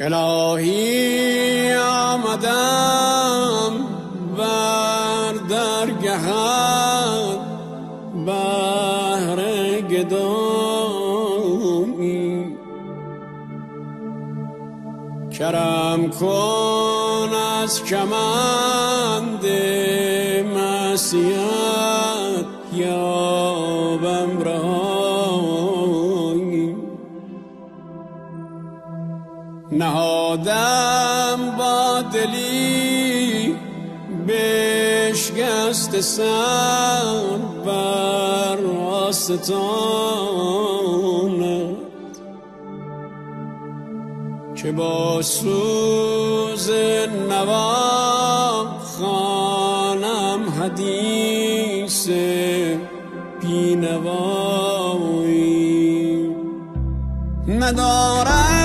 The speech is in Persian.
الهی آمدم بر درگهت بهر گدایی، کرم کن از کمند معصیت یابم رهایی. نهادم با دلی بشکست سر بر آستانت، که با سوز نوا خوانم حدیث بینوایی. ندارم